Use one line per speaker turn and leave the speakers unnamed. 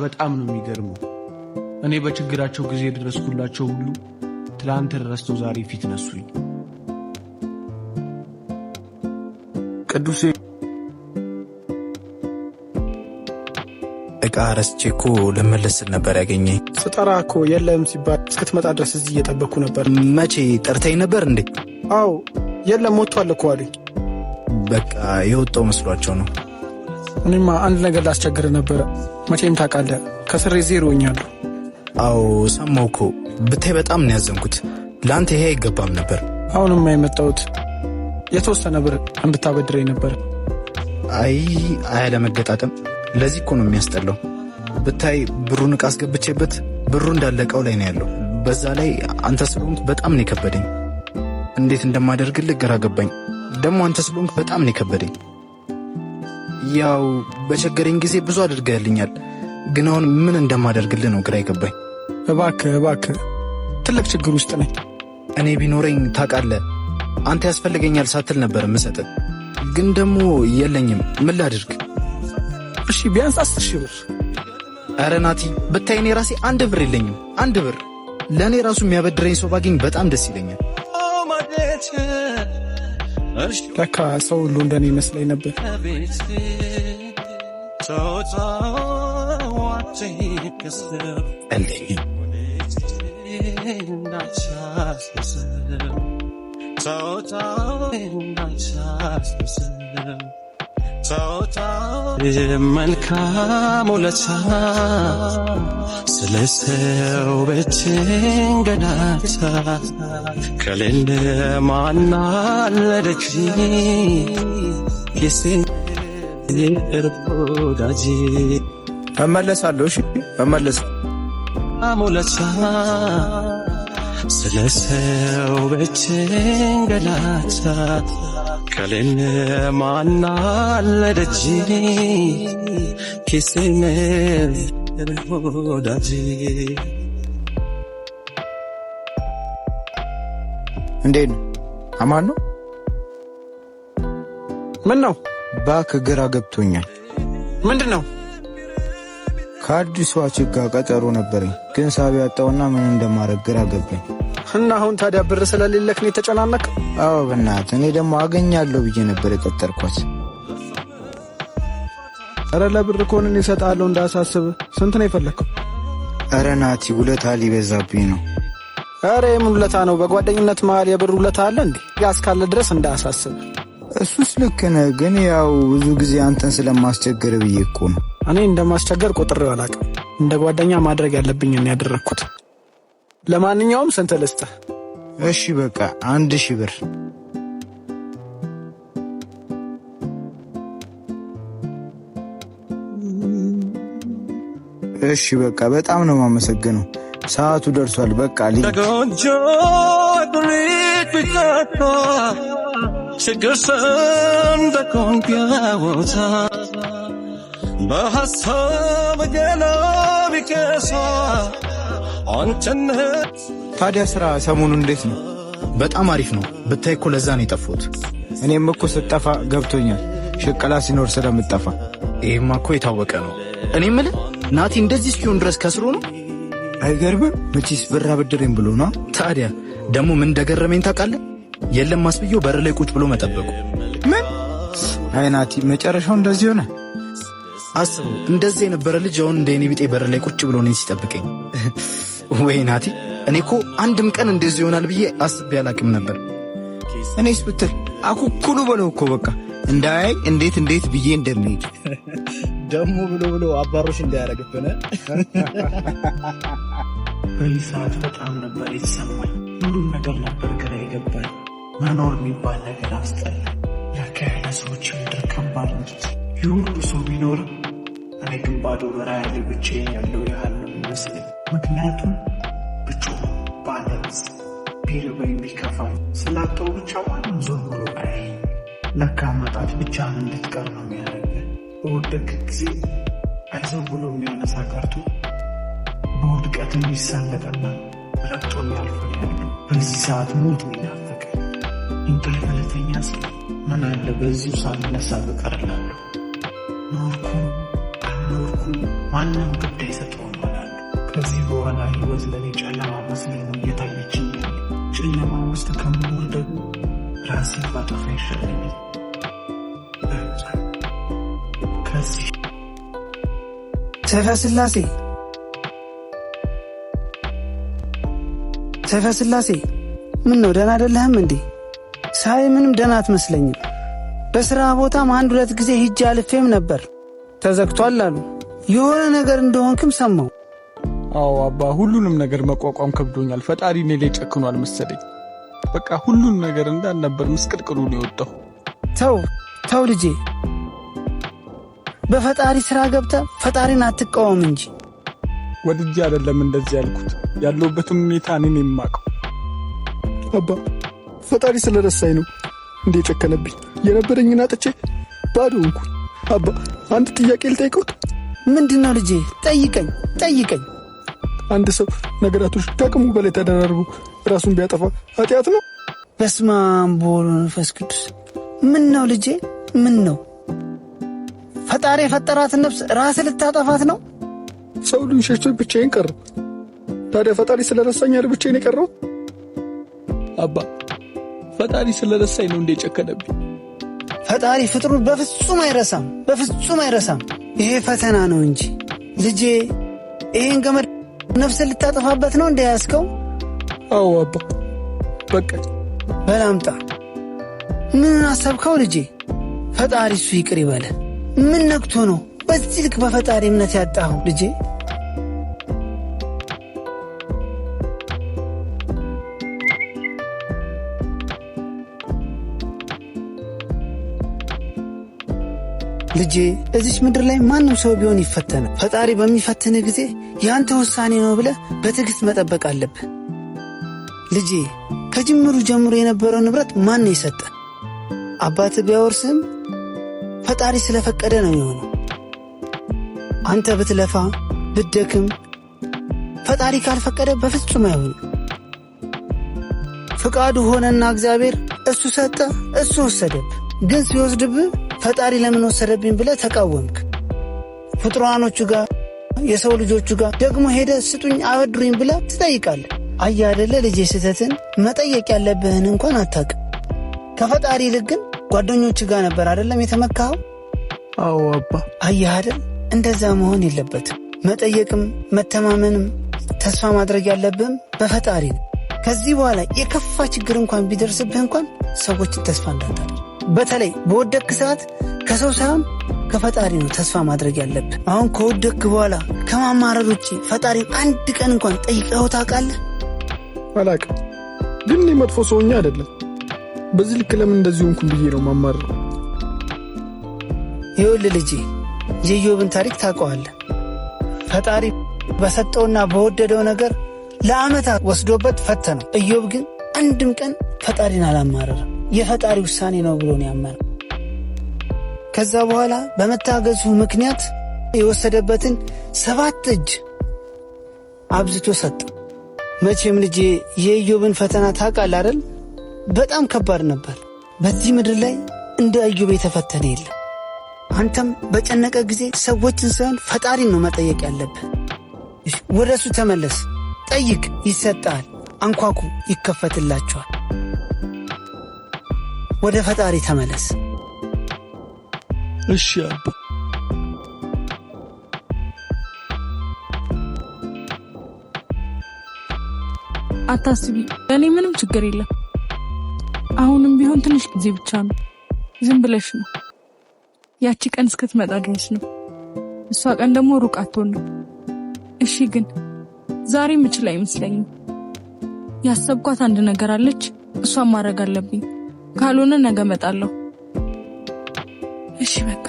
በጣም ነው የሚገርመው። እኔ በችግራቸው ጊዜ ድረስኩላቸው ሁሉ ትላንትን ረስተው ዛሬ ፊት ነሱኝ። ቅዱሴ
እቃ ረስቼ እኮ ልመለስ ነበር ያገኘኝ።
ስጠራ እኮ የለም ሲባል እስክትመጣ ድረስ እዚህ እየጠበቅኩ ነበር።
መቼ ጠርተኝ ነበር እንዴ?
አዎ የለም ወጥቷል እኮ አሉኝ።
በቃ የወጣው መስሏቸው ነው።
እኔማ አንድ ነገር ላስቸግር ነበረ። መቼም ታውቃለህ ከስሬ ዜሮ ሆኛለሁ።
አዎ ሰማሁ እኮ ብታይ በጣም ነው ያዘንኩት። ለአንተ ይሄ አይገባም ነበር።
አሁንማ የመጣሁት የተወሰነ ብር እንድታበድረኝ ነበር።
አይ አለመገጣጠም ለዚህ እኮ ነው የሚያስጠላው። ብታይ ብሩን ዕቃ አስገብቼበት ብሩ እንዳለቀው ላይ ነው ያለው። በዛ ላይ አንተ ስለሆንክ በጣም ነው የከበደኝ። እንዴት እንደማደርግልህ ግራ ገባኝ። ደግሞ አንተ ስለሆንክ በጣም ነው የከበደኝ። ያው በቸገረኝ ጊዜ ብዙ አድርገህልኛል፣ ግን አሁን ምን እንደማደርግልህ ነው ግራ የገባኝ።
እባክህ ትልቅ ችግር ውስጥ ነኝ።
እኔ ቢኖረኝ ታውቃለህ አንተ ያስፈልገኛል ሳትል ነበር የምሰጥህ፣ ግን ደግሞ የለኝም። ምን ላድርግ?
እሺ ቢያንስ 10,000 ብር።
ኧረ ናቲ ብታይ እኔ ራሴ 1 ብር የለኝም። 1 ብር ለእኔ ራሱ የሚያበድረኝ ሰው ባገኝ በጣም ደስ ይለኛል።
ለካ ሰው ሁሉ እንደኔ ይመስለኝ ነበር።
መልካም ውለታ ስለ ሰው በችንገላታ ከሌለ ማን አለደጅ የሴርቦዳጅ
እመለሳለሁ። እሺ እመለሳለሁ።
ውለታ ስለ ሰው በችንገላታ ከሌለ ማን አለደጅ የሴርቦዳጅ።
እንዴት ነው? አማን ነው?
ምን ነው?
እባክህ ግራ ገብቶኛል።
ምንድን ነው?
ከአዲሷ ችጋ ቀጠሮ ነበረኝ፣ ግን ሳቢ ያጣውና ምን እንደማደርግ ግራ ገባኝ።
እና አሁን ታዲያ ብር ስለሌለክ ነው የተጨናነቀው?
አዎ በእናትህ እኔ ደግሞ አገኛለሁ ብዬ ነበር የቀጠርኳት።
ኧረ ለብር ከሆነ እኔ እሰጥሃለሁ እንዳሳስብ። ስንት ነው የፈለግከው?
ኧረ ናቲ ውለታ ሊበዛብኝ ነው።
ኧረ የምን ውለታ ነው? በጓደኝነት መሃል የብር ውለታ አለ እንዴ? ያስካለ ድረስ እንዳሳስብ።
እሱስ ልክ ነህ፣ ግን ያው ብዙ ጊዜ አንተን ስለማስቸገር ብዬ እኮ ነው።
እኔ እንደማስቸገር ቆጥሬው አላውቅም። እንደ ጓደኛ ማድረግ ያለብኝን ያደረግኩት። ለማንኛውም ስንት ልስጥህ?
እሺ በቃ 1,000 ብር። እሺ በቃ በጣም ነው የማመሰግነው። ሰዓቱ ደርሷል። በቃ
ችግር ሰንደቆን ቢያወታ በሐሳብ ገላቢከሳ አንተነት።
ታዲያ ስራ ሰሞኑ እንዴት ነው?
በጣም አሪፍ ነው። ብታይ እኮ ለዛ ነው የጠፋሁት።
እኔም እኮ ስጠፋ ገብቶኛል፣ ሽቀላ ሲኖር ስለምጠፋ።
ይሄማ እኮ የታወቀ ነው። እኔ የምልህ ናቲ እንደዚህ እስኪሆን ድረስ ከስሮ ነው?
አይገርምም? መቼስ ብር አበድረኝ ብሎ ነው።
ታዲያ ደግሞ ምን እንደገረመኝ ታውቃለህ? የለም ማስብየው በር ላይ ቁጭ ብሎ መጠበቁ።
ምን? አይ ናቲ መጨረሻው እንደዚህ ሆነ።
አስበው፣ እንደዚህ የነበረ ልጅ አሁን እንደ እኔ ቢጤ በር ላይ ቁጭ ብሎ እኔን ሲጠብቀኝ። ወይ ናቲ፣ እኔ እኮ አንድም ቀን እንደዚህ ይሆናል ብዬ አስቤ አላቅም ነበር።
እኔስ ብትል አኩኩሉ በለው እኮ በቃ እንዳያይ እንዴት ብዬ እንደምሄድ
ደሞ ብሎ አባሮሽ እንዳያረግብነ።
በዚህ ሰዓት በጣም ነበር የተሰማኝ። ሁሉም ነገር ነበር ግራ የገባኝ። መኖር የሚባል ነገር አስጠላ። ለካ ያለ ሰዎች ምድር ከባድ ነች። የሁሉ ሰው ቢኖርም እኔ ግን ባዶ በረሃ ላይ ብቻዬን ያለው ያህል ነው የሚመስለኝ። ምክንያቱም ብቻው ባለብስ ቢርበኝ ቢከፋኝ ስላጣው ብቻ ማንም ዞር ብሎ አያየኝ። ለካ ማጣት ብቻህን እንድትቀር ነው የሚያደርገህ። በወደቅ ጊዜ አይዞህ ብሎ የሚያነሳ ቀርቶ በውድቀት የሚሳለጠና ረግጦ የሚያልፍ ያለው። በዚህ ሰዓት ሞት ሚናፈቅ እንቅልፍ ለተኛ ሰው ምን አለ በዚሁ ሳልነሳ ብቀር እላለሁ። ኖርኩ አልኖርኩ ማንም ጉዳይ የሰጠውን እሆናለሁ። ከዚህ በኋላ ህይወት ለእኔ ጨለማ መስለኝ ነው እየታየችኝ። ጨለማ ውስጥ ከምኖር ደግሞ ራሴን ባጠፋ ይሻለኛል። ከዚህ
ሰይፈ ስላሴ ምን ነው ደህና አይደለህም እንዴ? ሳይ ምንም ደህና አትመስለኝም። በስራ ቦታም 1-2 ጊዜ ሂጄ አልፌም ነበር፣ ተዘግቷል አሉ። የሆነ ነገር እንደሆንክም ሰማው።
አዎ አባ፣ ሁሉንም ነገር መቋቋም ከብዶኛል። ፈጣሪ እኔ ላይ ጨክኗል መሰለኝ። በቃ ሁሉን ነገር እንዳልነበር ምስቅልቅሉ ነው የወጣው።
ተው ልጄ፣ በፈጣሪ ስራ ገብተህ ፈጣሪን አትቃወም እንጂ።
ወድጄ አይደለም እንደዚህ ያልኩት፣ ያለሁበትም ሁኔታ እኔ ነኝ የማውቀው።
አባ ፈጣሪ ስለረሳኝ ነው እንዴ ጨከነብኝ። የነበረኝን አጥቼ ባዶ ሆንኩ። አባ አንድ ጥያቄ ልጠይቅዎት?
ምንድነው ልጄ? ጠይቀኝ።
አንድ ሰው ነገራቶች ከአቅሙ በላይ ተደራርቦ ራሱን ቢያጠፋ ኃጢአት ነው?
በስመ አብ ወወልድ ወመንፈስ ቅዱስ። ምን ነው ልጄ? ምን ነው? ፈጣሪ የፈጠራትን ነፍስ ራስ ልታጠፋት ነው?
ሰው ሁሉን ሸሽቶ ብቻዬን ቀረሁ። ታዲያ ፈጣሪ ስለረሳኝ አይደል ብቻዬን የቀረው?
አባ ፈጣሪ ስለረሳኝ ነው እንዴ ጨከነብኝ?
ፈጣሪ ፍጥሩን በፍጹም አይረሳም። ይሄ ፈተና ነው እንጂ ልጄ። ይሄን ገመድ ነፍስ ልታጠፋበት ነው እንደ ያዝከው?
አዎ አባ በቃ
በላምጣ። ምን አሰብከው ልጄ? ፈጣሪ እሱ ይቅር ይበለ። ምን ነክቶ ነው በዚህ ልክ በፈጣሪ እምነት ያጣኸው ልጄ? ልጄ እዚች ምድር ላይ ማንም ሰው ቢሆን ይፈተናል። ፈጣሪ በሚፈትን ጊዜ ያንተ ውሳኔ ነው ብለህ በትዕግስት መጠበቅ አለብህ። ልጄ ከጅምሩ ጀምሮ የነበረው ንብረት ማን ነው የሰጠ? አባትህ ቢያወርስም ፈጣሪ ስለፈቀደ ነው የሆነው። አንተ ብትለፋ ብትደክም ፈጣሪ ካልፈቀደ በፍጹም አይሆንም። ፍቃዱ ሆነና እግዚአብሔር እሱ ሰጠ፣ እሱ ወሰደብህ። ግን ሲወስድብህ ፈጣሪ ለምን ወሰደብኝ ብለህ ተቃወምክ። ፍጥሯኖቹ ጋር የሰው ልጆቹ ጋር ደግሞ ሄደህ ስጡኝ አበድሩኝ ብለህ ትጠይቃለህ። አየህ አይደለ ልጄ፣ ስህተትን መጠየቅ ያለብህን እንኳን አታውቅም። ከፈጣሪ ይልቅ ግን ጓደኞች ጋር ነበር አይደለም የተመካኸው?
አዎ አባ።
አየህ አይደል? እንደዛ መሆን የለበትም። መጠየቅም መተማመንም ተስፋ ማድረግ ያለብህም በፈጣሪ ነው። ከዚህ በኋላ የከፋ ችግር እንኳን ቢደርስብህ እንኳን ሰዎችን ተስፋ እንዳታደርግ። በተለይ በወደቅክ ሰዓት ከሰው ሳይሆን ከፈጣሪ ነው ተስፋ ማድረግ ያለብህ። አሁን ከወደቅክ በኋላ ከማማረር ውጭ ፈጣሪን አንድ ቀን እንኳን ጠይቀኸው ታውቃለህ?
አላውቅም። ግን እኔ መጥፎ ሰውኛ አይደለም። በዚህ ልክ ለምን እንደዚህ ሆንኩኝ ብዬ ነው ማማረር።
ይኸውልህ ልጄ፣ የኢዮብን ታሪክ ታውቀዋለህ። ፈጣሪ በሰጠውና በወደደው ነገር ለዓመታት ወስዶበት ፈተነው። ኢዮብ ግን አንድም ቀን ፈጣሪን አላማረረም። የፈጣሪ ውሳኔ ነው ብሎ ነው ያመነው። ከዛ በኋላ በመታገዙ ምክንያት የወሰደበትን 7 እጅ አብዝቶ ሰጠው። መቼም ልጄ የኢዮብን ፈተና ታውቃለህ አይደል? በጣም ከባድ ነበር። በዚህ ምድር ላይ እንደ ኢዮብ የተፈተነ የለም። አንተም በጨነቀ ጊዜ ሰዎችን ሳይሆን ፈጣሪን ነው መጠየቅ ያለብህ። ወደ እሱ ተመለስ፣ ጠይቅ፣ ይሰጣል። አንኳኩ፣ ይከፈትላቸዋል። ወደ ፈጣሪ ተመለስ።
እሺ አባ።
አታስቢ፣ ለእኔ ምንም ችግር የለም። አሁንም ቢሆን ትንሽ ጊዜ ብቻ ነው። ዝም ብለሽ ነው። ያቺ ቀን እስክትመጣ ድረስ ነው። እሷ ቀን ደግሞ ሩቅ አትሆን ነው። እሺ፣ ግን ዛሬ ምችል አይመስለኝም። ያሰብኳት አንድ ነገር አለች። እሷን ማድረግ አለብኝ። ካልሆነ ነገ እመጣለሁ። እሺ በቃ